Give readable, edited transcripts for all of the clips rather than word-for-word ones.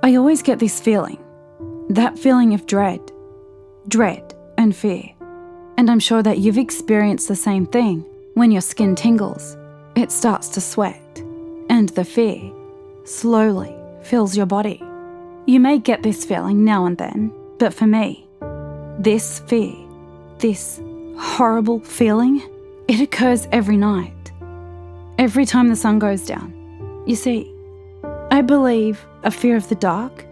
I always get this feeling, that feeling of dread and fear. And I'm sure that you've experienced the same thing. When your skin tingles, it starts to sweat, and the fear slowly fills your body. You may get this feeling now and then, but for me, this fear, this horrible feeling, it occurs every night, every time the sun goes down. You see, I believe a fear of the dark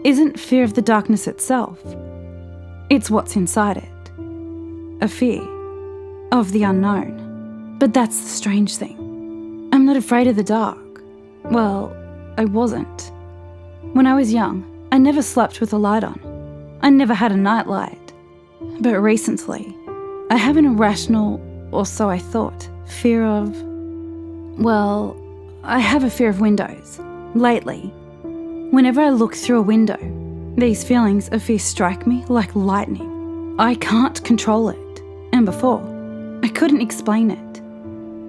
isn't fear of the darkness itself. It's what's inside it. A fear of the unknown. But that's the strange thing. I'm not afraid of the dark. Well, I wasn't. When I was young, I never slept with a light on. I never had a nightlight. But recently, I have an irrational, or so I thought, fear of... Well, I have a fear of windows. Lately, whenever I look through a window, these feelings of fear strike me like lightning. I can't control it. And before, I couldn't explain it.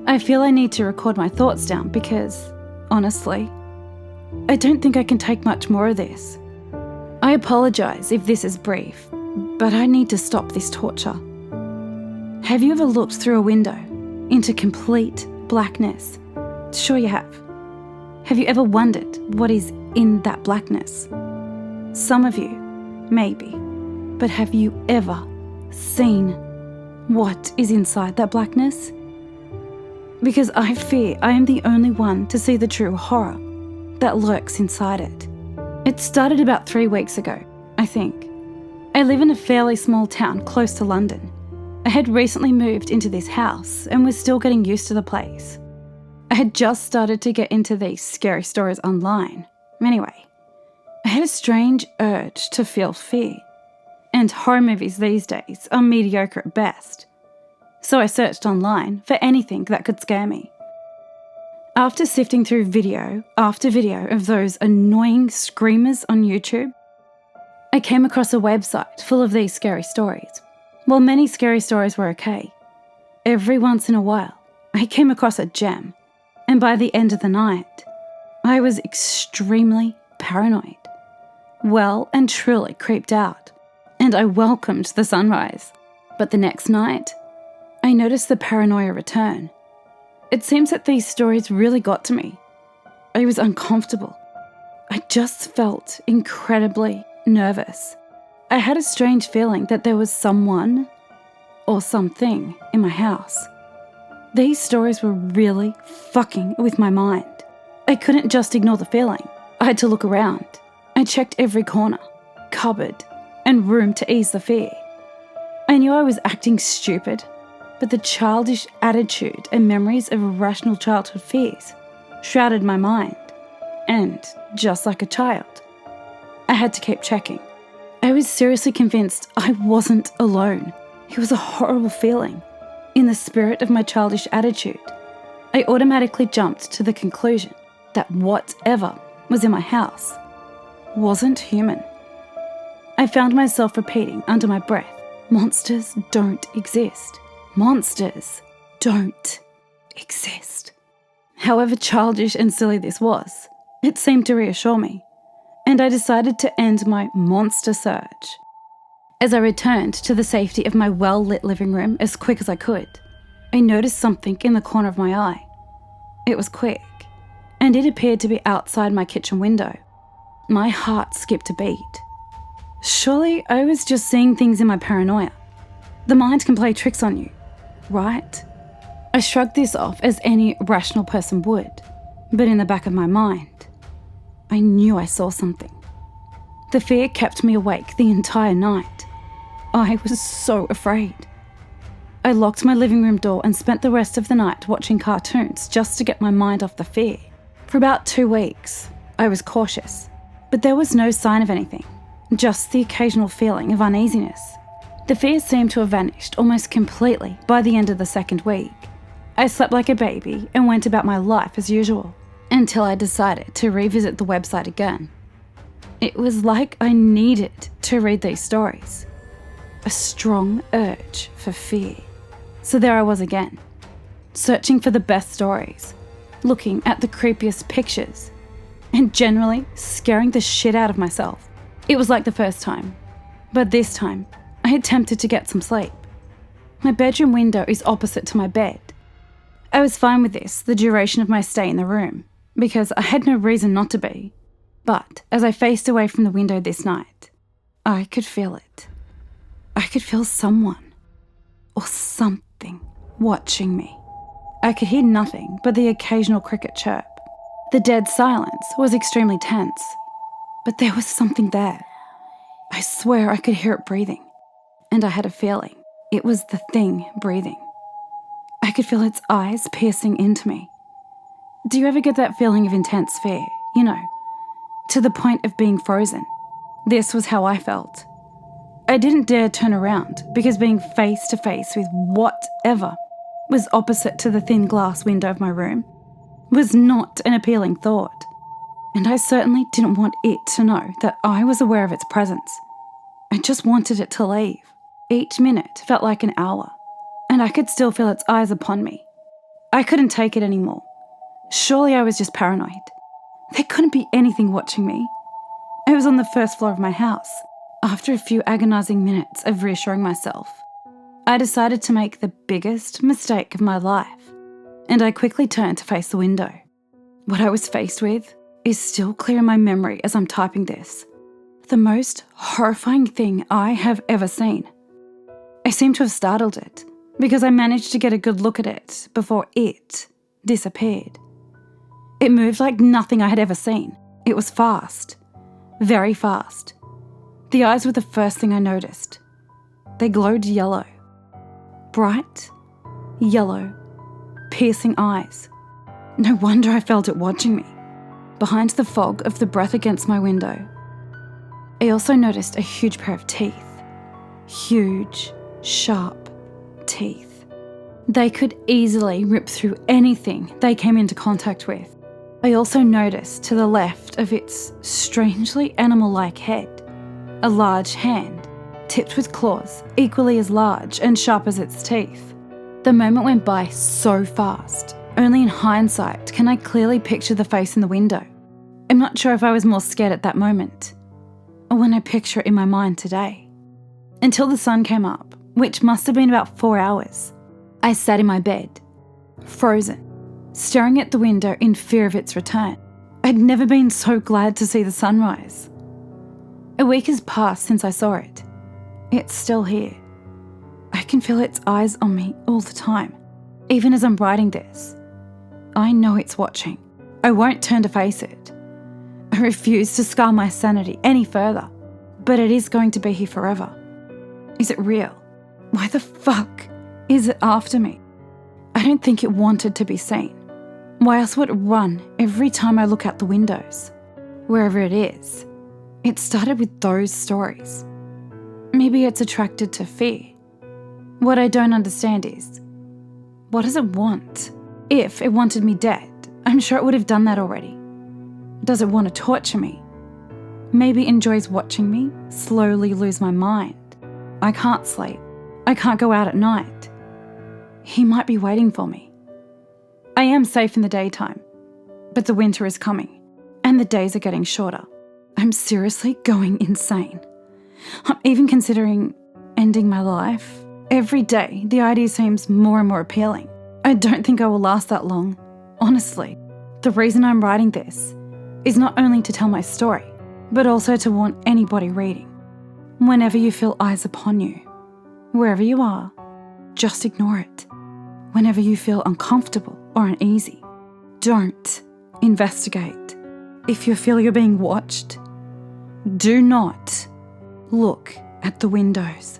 I feel I need to record my thoughts down because, honestly, I don't think I can take much more of this. I apologise if this is brief, but I need to stop this torture. Have you ever looked through a window into complete blackness? Sure you have. Have you ever wondered what is in that blackness? Some of you, maybe, but have you ever seen what is inside that blackness? Because I fear I am the only one to see the true horror that lurks inside it. It started about 3 weeks ago, I think. I live in a fairly small town close to London. I had recently moved into this house and was still getting used to the place. I had just started to get into these scary stories online. Anyway, I had a strange urge to feel fear. And horror movies these days are mediocre at best. So I searched online for anything that could scare me. After sifting through video after video of those annoying screamers on YouTube, I came across a website full of these scary stories. While many scary stories were okay, every once in a while, I came across a gem. And by the end of the night, I was extremely paranoid, well and truly creeped out, and I welcomed the sunrise. But the next night, I noticed the paranoia return. It seems that these stories really got to me. I was uncomfortable. I just felt incredibly nervous. I had a strange feeling that there was someone or something in my house. These stories were really fucking with my mind. I couldn't just ignore the feeling. I had to look around. I checked every corner, cupboard, and room to ease the fear. I knew I was acting stupid, but the childish attitude and memories of irrational childhood fears shrouded my mind. And, just like a child, I had to keep checking. I was seriously convinced I wasn't alone. It was a horrible feeling. In the spirit of my childish attitude, I automatically jumped to the conclusion that whatever was in my house wasn't human. I found myself repeating under my breath, "Monsters don't exist. Monsters don't exist." However childish and silly this was, it seemed to reassure me, and I decided to end my monster search. As I returned to the safety of my well-lit living room as quick as I could, I noticed something in the corner of my eye. It was quick, and it appeared to be outside my kitchen window. My heart skipped a beat. Surely I was just seeing things in my paranoia. The mind can play tricks on you, right? I shrugged this off as any rational person would, but in the back of my mind, I knew I saw something. The fear kept me awake the entire night. I was so afraid. I locked my living room door and spent the rest of the night watching cartoons just to get my mind off the fear. For about 2 weeks, I was cautious, but there was no sign of anything, just the occasional feeling of uneasiness. The fear seemed to have vanished almost completely by the end of the second week. I slept like a baby and went about my life as usual, until I decided to revisit the website again. It was like I needed to read these stories. A strong urge for fear. So there I was again, searching for the best stories, looking at the creepiest pictures, and generally scaring the shit out of myself. It was like the first time, but this time I attempted to get some sleep. My bedroom window is opposite to my bed. I was fine with this the duration of my stay in the room, because I had no reason not to be. But as I faced away from the window this night, I could feel it. I could feel someone or something watching me. I could hear nothing but the occasional cricket chirp. The dead silence was extremely tense, but there was something there. I swear I could hear it breathing, and I had a feeling it was the thing breathing. I could feel its eyes piercing into me. Do you ever get that feeling of intense fear, to the point of being frozen? This was how I felt. I didn't dare turn around because being face to face with whatever was opposite to the thin glass window of my room was not an appealing thought. And I certainly didn't want it to know that I was aware of its presence. I just wanted it to leave. Each minute felt like an hour, and I could still feel its eyes upon me. I couldn't take it anymore. Surely I was just paranoid. There couldn't be anything watching me. I was on the first floor of my house. After a few agonizing minutes of reassuring myself, I decided to make the biggest mistake of my life, and I quickly turned to face the window. What I was faced with is still clear in my memory as I'm typing this. The most horrifying thing I have ever seen. I seem to have startled it, because I managed to get a good look at it before it disappeared. It moved like nothing I had ever seen. It was fast. Very fast. The eyes were the first thing I noticed. They glowed yellow. Bright, yellow, piercing eyes. No wonder I felt it watching me. Behind the fog of the breath against my window, I also noticed a huge pair of teeth. Huge, sharp teeth. They could easily rip through anything they came into contact with. I also noticed to the left of its strangely animal-like head, a large hand, tipped with claws equally as large and sharp as its teeth. The moment went by so fast. Only in hindsight can I clearly picture the face in the window. I'm not sure if I was more scared at that moment, or when I picture it in my mind today. Until the sun came up, which must have been about 4 hours, I sat in my bed, frozen, staring at the window in fear of its return. I'd never been so glad to see the sunrise. A week has passed since I saw it. It's still here. I can feel its eyes on me all the time, even as I'm writing this. I know it's watching. I won't turn to face it. I refuse to scar my sanity any further, but it is going to be here forever. Is it real? Why the fuck is it after me? I don't think it wanted to be seen. Why else would it run every time I look out the windows? Wherever it is. It started with those stories. Maybe it's attracted to fear. What I don't understand is, what does it want? If it wanted me dead, I'm sure it would have done that already. Does it want to torture me? Maybe it enjoys watching me slowly lose my mind. I can't sleep. I can't go out at night. He might be waiting for me. I am safe in the daytime, but the winter is coming, and the days are getting shorter. I'm seriously going insane. I'm even considering ending my life. Every day, the idea seems more and more appealing. I don't think I will last that long. Honestly, the reason I'm writing this is not only to tell my story, but also to warn anybody reading. Whenever you feel eyes upon you, wherever you are, just ignore it. Whenever you feel uncomfortable or uneasy, don't investigate. If you feel you're being watched, do not look at the windows.